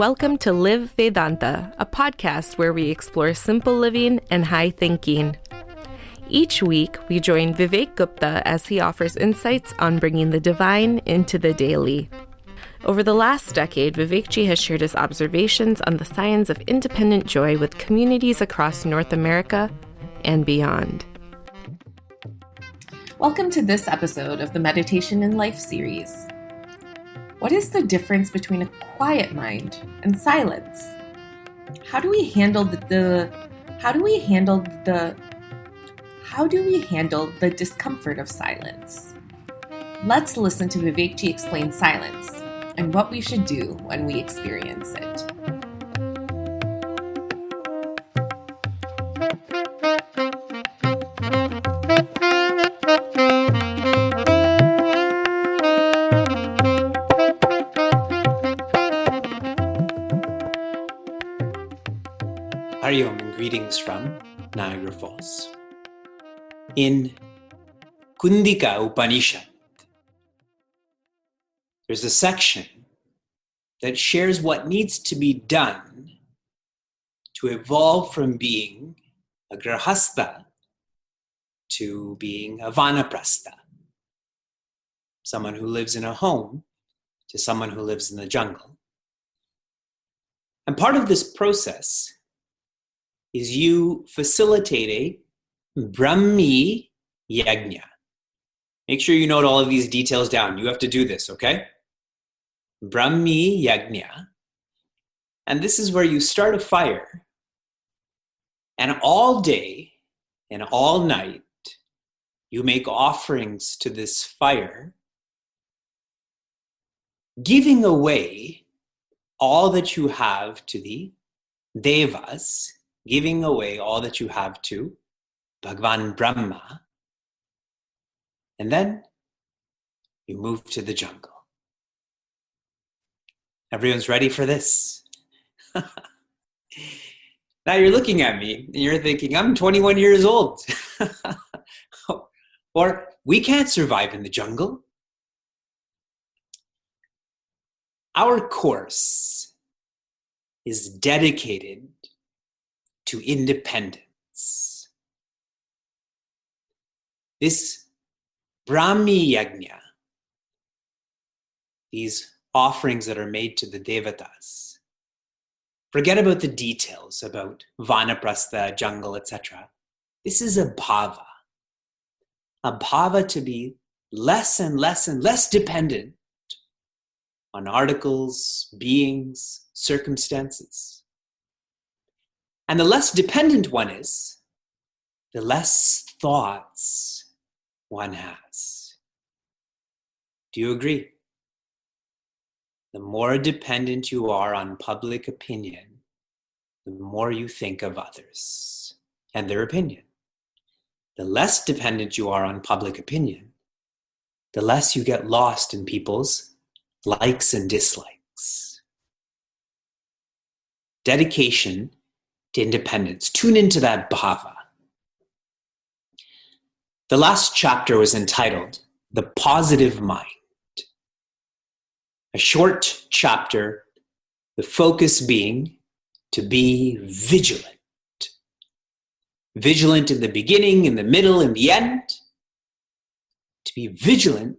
welcome to Live Vedanta, a podcast where we explore simple living and high thinking. Each week, we join Vivek Gupta as he offers insights on bringing the divine into the daily. Over the last decade, Vivekji has shared his observations on the science of independent joy with communities across North America and beyond. Welcome to this episode of the Meditation in Life series. What is the difference between a quiet mind and silence? How do we handle the discomfort of silence? Let's listen to Vivekji explain silence and what we should do when we experience it. Hariom and greetings from Niagara Falls. In Kundika Upanishad, there's a section that shares what needs to be done to evolve from being a grahastha to being a vanaprastha, someone who lives in a home to someone who lives in the jungle. And part of this process is you facilitate a Brahmi Yajna. Make sure you note all of these details down. You have to do this, okay? Brahmi Yajna. And this is where you start a fire, and all day and all night, you make offerings to this fire, giving away all that you have to the devas, giving away all that you have to Bhagwan Brahma, and then you move to the jungle. Everyone's ready for this? Now you're looking at me and you're thinking, I'm 21 years old. Or we can't survive in the jungle. Our course is dedicated to independence. This Brahmi Yajna, these offerings that are made to the devatas, forget about the details about vanaprastha, jungle, etc. This is a bhava to be less and less and less dependent on articles, beings, circumstances. And the less dependent one is, the less thoughts one has. Do you agree? The more dependent you are on public opinion, the more you think of others and their opinion. The less dependent you are on public opinion, the less you get lost in people's likes and dislikes. Dedication to independence. Tune into that bhava. The last chapter was entitled The Positive Mind. A short chapter, the focus being to be vigilant. Vigilant in the beginning, in the middle, in the end. To be vigilant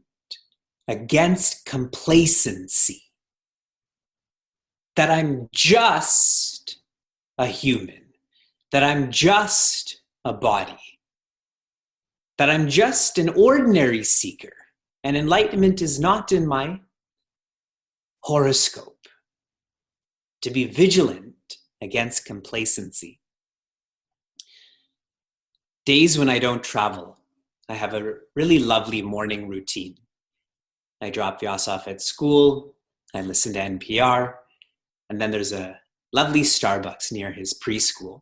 against complacency. That I'm just a human, that I'm just a body, that I'm just an ordinary seeker, and enlightenment is not in my horoscope. To be vigilant against complacency. Days when I don't travel, I have a really lovely morning routine. I drop Vyas off at school, I listen to NPR, and then there's a lovely Starbucks near his preschool.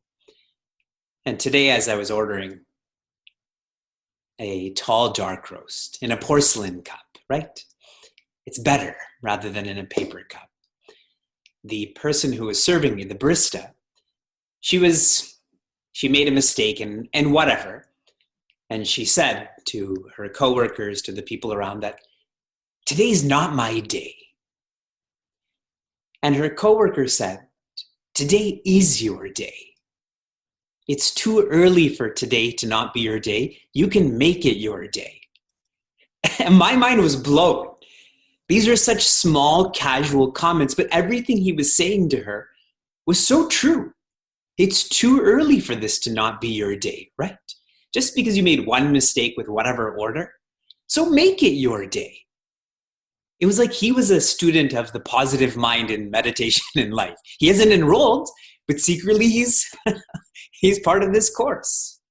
And today, as I was ordering a tall dark roast in a porcelain cup, right? It's better rather than in a paper cup. The person who was serving me, the barista, she made a mistake and whatever. And she said to her coworkers, to the people around, that today's not my day. And her coworker said, "Today is your day. It's too early for today to not be your day. You can make it your day." And my mind was blown. These are such small, casual comments, but everything he was saying to her was so true. It's too early for this to not be your day, right? Just because you made one mistake with whatever order. So make it your day. It was like he was a student of the positive mind in meditation in life. He isn't enrolled, but secretly he's part of this course.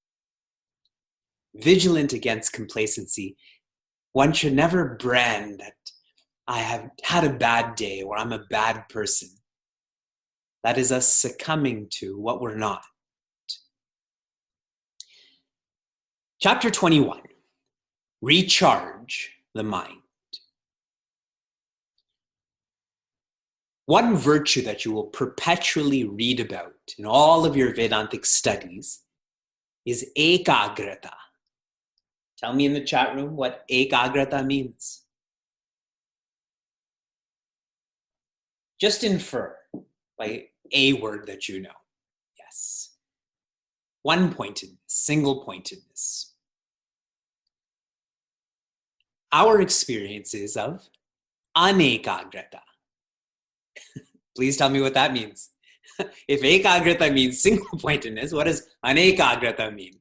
Vigilant against complacency. One should never brand that I have had a bad day or I'm a bad person. That is us succumbing to what we're not. Chapter 21, recharge the mind. One virtue that you will perpetually read about in all of your Vedantic studies is ekagrata. Tell me in the chat room what ekagrata means. Just infer by a word that you know. Yes. One-pointedness, single-pointedness. Our experiences of anekagrata. Please tell me what that means. If ekagrata means single-pointedness, what does anekagrata mean?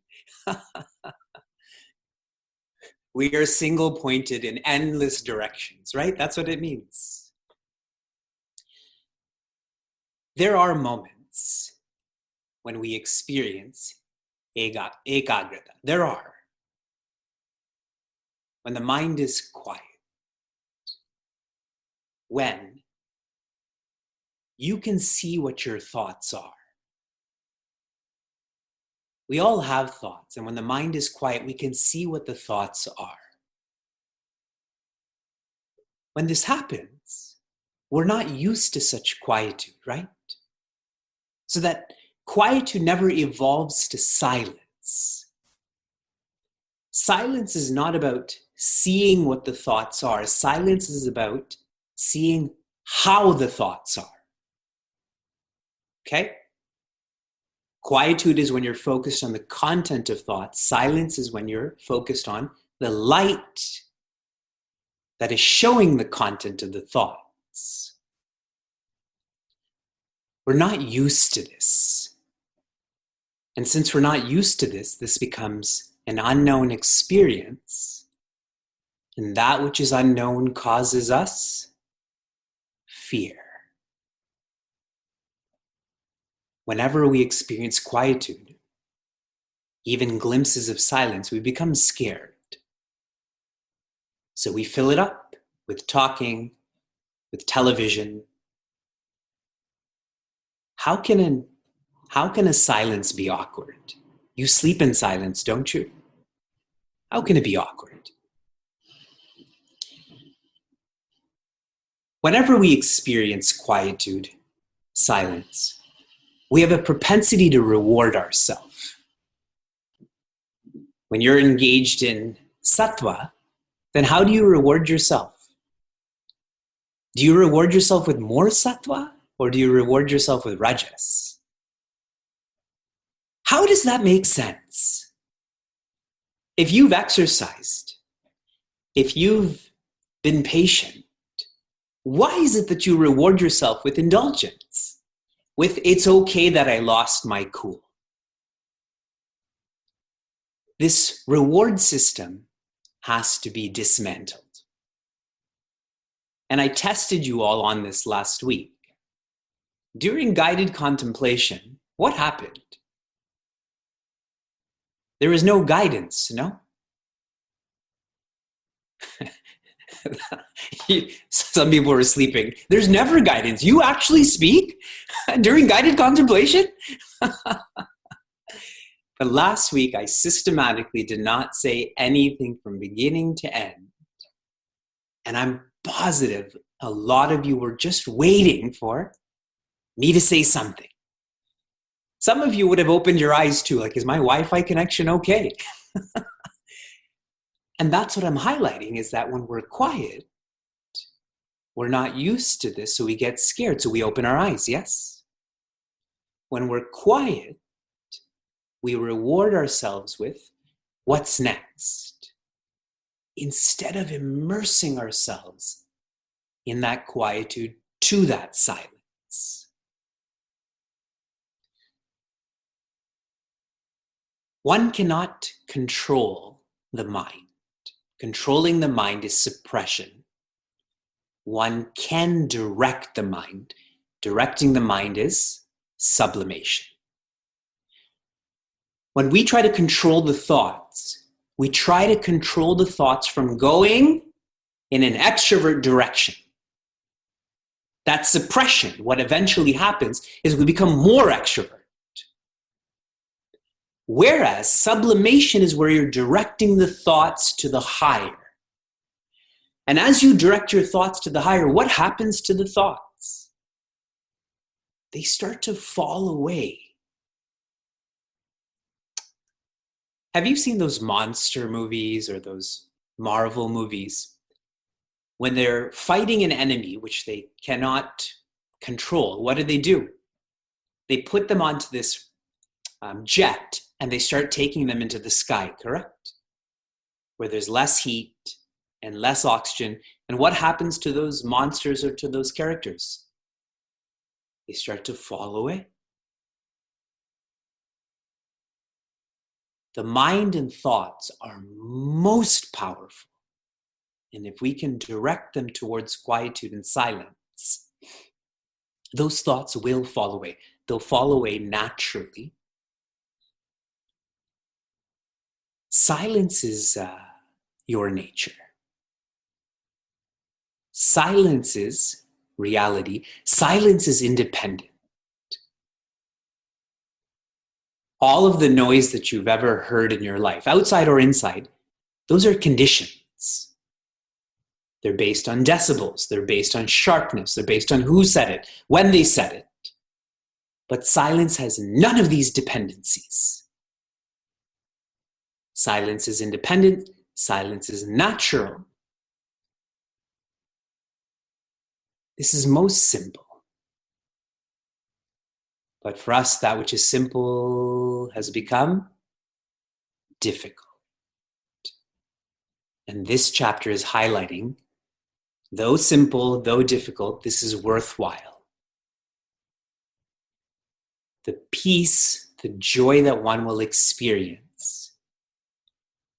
We are single-pointed in endless directions, right? That's what it means. There are moments when we experience ekagrata. There are. When the mind is quiet. When you can see what your thoughts are. We all have thoughts, and when the mind is quiet, we can see what the thoughts are. When this happens, we're not used to such quietude, right? So that quietude never evolves to silence. Silence is not about seeing what the thoughts are. Silence is about seeing how the thoughts are. Okay? Quietude is when you're focused on the content of thoughts. Silence is when you're focused on the light that is showing the content of the thoughts. We're not used to this. And since we're not used to this, this becomes an unknown experience. And that which is unknown causes us fear. Whenever we experience quietude, even glimpses of silence, we become scared. So we fill it up with talking, with television. How can a silence be awkward? You sleep in silence, don't you? How can it be awkward? Whenever we experience quietude, silence, we have a propensity to reward ourselves. When you're engaged in sattva, then how do you reward yourself? Do you reward yourself with more sattva, or do you reward yourself with rajas? How does that make sense? If you've exercised, if you've been patient, why is it that you reward yourself with indulgence? With it's okay that I lost my cool? This reward system has to be dismantled. And I tested you all on this last week. During guided contemplation, what happened? There was no guidance, no? Some people were sleeping. There's never guidance. You actually speak during guided contemplation? But last week, I systematically did not say anything from beginning to end. And I'm positive a lot of you were just waiting for me to say something. Some of you would have opened your eyes too, like, is my Wi-Fi connection okay? And that's what I'm highlighting, is that when we're quiet, We're not used to this, so we get scared, so we open our eyes, yes? When we're quiet, we reward ourselves with what's next, instead of immersing ourselves in that quietude to that silence. One cannot control the mind. Controlling the mind is suppression. One can direct the mind. Directing the mind is sublimation. When we try to control the thoughts, we try to control the thoughts from going in an extrovert direction. That's suppression. What eventually happens is we become more extrovert. Whereas sublimation is where you're directing the thoughts to the higher. And as you direct your thoughts to the higher, what happens to the thoughts? They start to fall away. Have you seen those monster movies or those Marvel movies? When they're fighting an enemy, which they cannot control, what do? They put them onto this jet and they start taking them into the sky, correct? Where there's less heat and less oxygen. And what happens to those monsters or to those characters? They start to fall away. The mind and thoughts are most powerful. And if we can direct them towards quietude and silence, those thoughts will fall away. They'll fall away naturally. Silence is your nature. Silence is reality. Silence is independent. All of the noise that you've ever heard in your life, outside or inside, those are conditions. They're based on decibels. They're based on sharpness. They're based on who said it, when they said it. But silence has none of these dependencies. Silence is independent. Silence is natural. This is most simple. But for us, that which is simple has become difficult. And this chapter is highlighting, though simple, though difficult, this is worthwhile. The peace, the joy that one will experience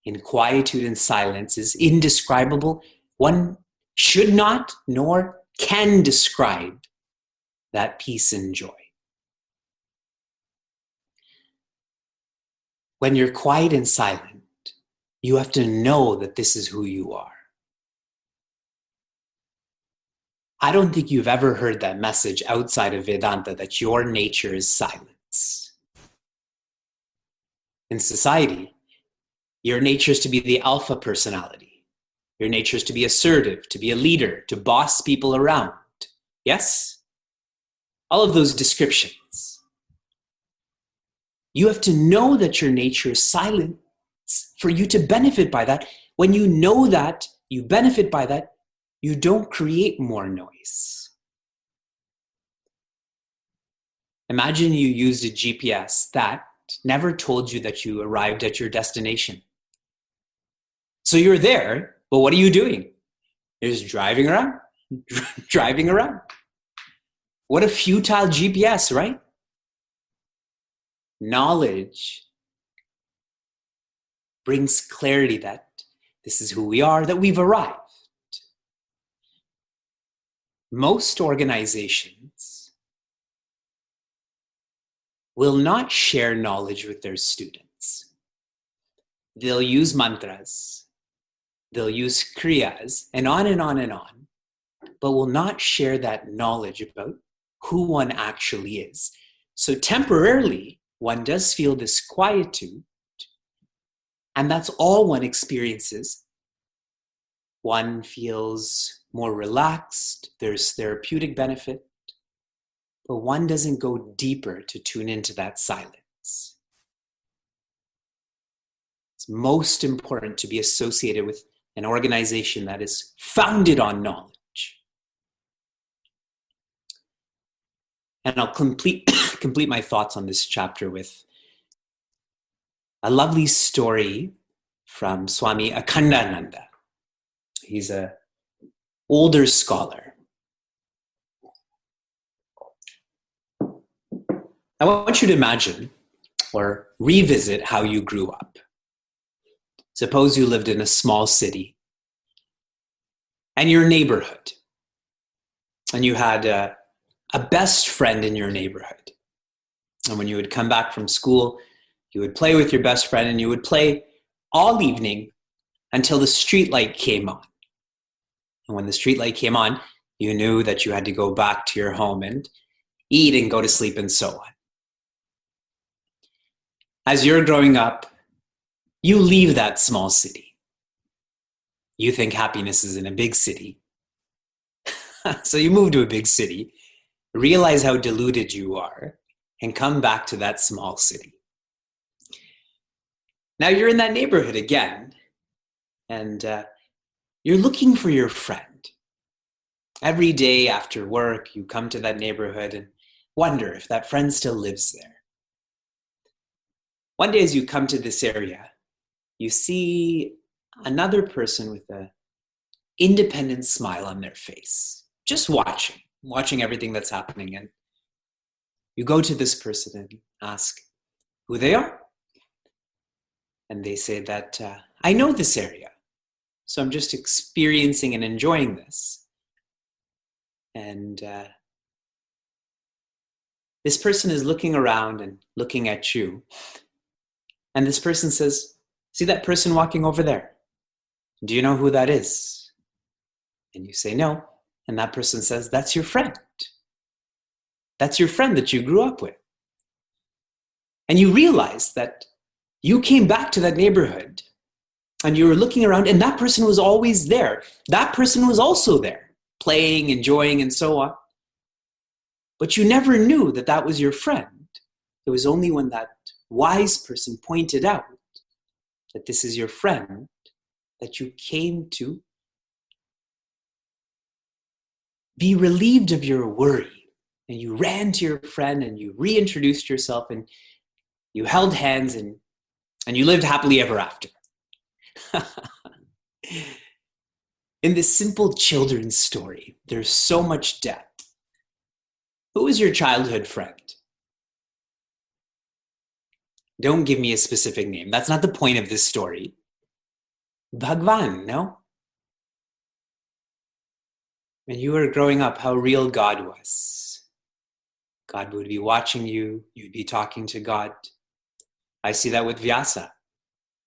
in quietude and silence is indescribable. One should not nor can describe that peace and joy. When you're quiet and silent, you have to know that this is who you are. I don't think you've ever heard that message outside of Vedanta that your nature is silence. In society, your nature is to be the alpha personality. Your nature is to be assertive, to be a leader, to boss people around. Yes? All of those descriptions. You have to know that your nature is silent for you to benefit by that. When you know that, you benefit by that, you don't create more noise. Imagine you used a GPS that never told you that you arrived at your destination. So you're there, but what are you doing? You're just driving around, driving around. What a futile GPS, right? Knowledge brings clarity that this is who we are, that we've arrived. Most organizations will not share knowledge with their students. They'll use mantras, they'll use kriyas, and on and on and on, but will not share that knowledge about who one actually is. So temporarily, one does feel this quietude, and that's all one experiences. One feels more relaxed, there's therapeutic benefit, but one doesn't go deeper to tune into that silence. It's most important to be associated with an organization that is founded on knowledge. And I'll complete my thoughts on this chapter with a lovely story from Swami Akhandananda. He's an older scholar. I want you to imagine or revisit how you grew up. Suppose you lived in a small city and your neighborhood, and you had a best friend in your neighborhood. And when you would come back from school, you would play with your best friend, and you would play all evening until the street light came on. And when the street light came on, you knew that you had to go back to your home and eat and go to sleep and so on. As you're growing up, you leave that small city. You think happiness is in a big city. So you move to a big city, realize how deluded you are, and come back to that small city. Now you're in that neighborhood again, and you're looking for your friend. Every day after work, you come to that neighborhood and wonder if that friend still lives there. One day as you come to this area, you see another person with an independent smile on their face, just watching everything that's happening. And you go to this person and ask who they are. And they say that, I know this area, so I'm just experiencing and enjoying this. And this person is looking around and looking at you. And this person says, see that person walking over there? Do you know who that is? And you say no. And that person says, that's your friend. That's your friend that you grew up with. And you realize that you came back to that neighborhood and you were looking around, and that person was always there. That person was also there, playing, enjoying, and so on. But you never knew that that was your friend. It was only when that wise person pointed out that this is your friend that you came to be relieved of your worry. And you ran to your friend and you reintroduced yourself and you held hands and you lived happily ever after. In this simple children's story, there's so much depth. Who was your childhood friend? Don't give me a specific name. That's not the point of this story. Bhagwan, no? When you were growing up, how real God was. God would be watching you. You'd be talking to God. I see that with Vyasa.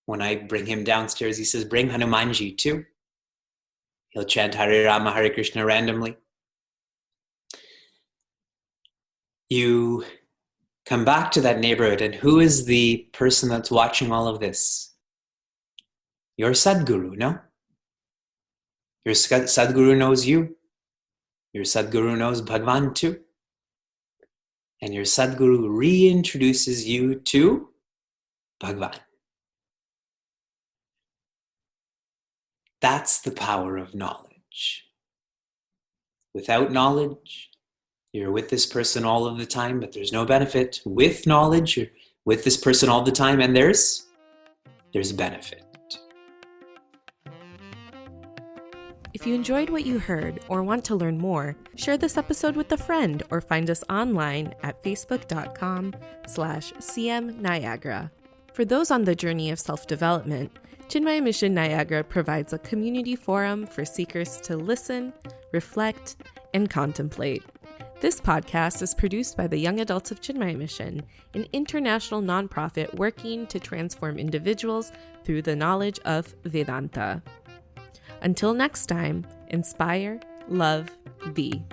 When I bring him downstairs, he says, bring Hanumanji too. He'll chant Hare Rama, Hare Krishna randomly. You come back to that neighborhood, and who is the person that's watching all of this? Your Sadguru, no? Your Sadguru knows you. Your Sadguru knows Bhagwan too. And your Sadguru reintroduces you to Bhagwan. That's the power of knowledge. Without knowledge, you're with this person all of the time, but there's no benefit. With knowledge, you're with this person all the time, and there's benefit. If you enjoyed what you heard or want to learn more, share this episode with a friend or find us online at facebook.com/cmniagara. For those on the journey of self-development, Chinmaya Mission Niagara provides a community forum for seekers to listen, reflect, and contemplate. This podcast is produced by the Young Adults of Chinmaya Mission, an international nonprofit working to transform individuals through the knowledge of Vedanta. Until next time, inspire, love, be.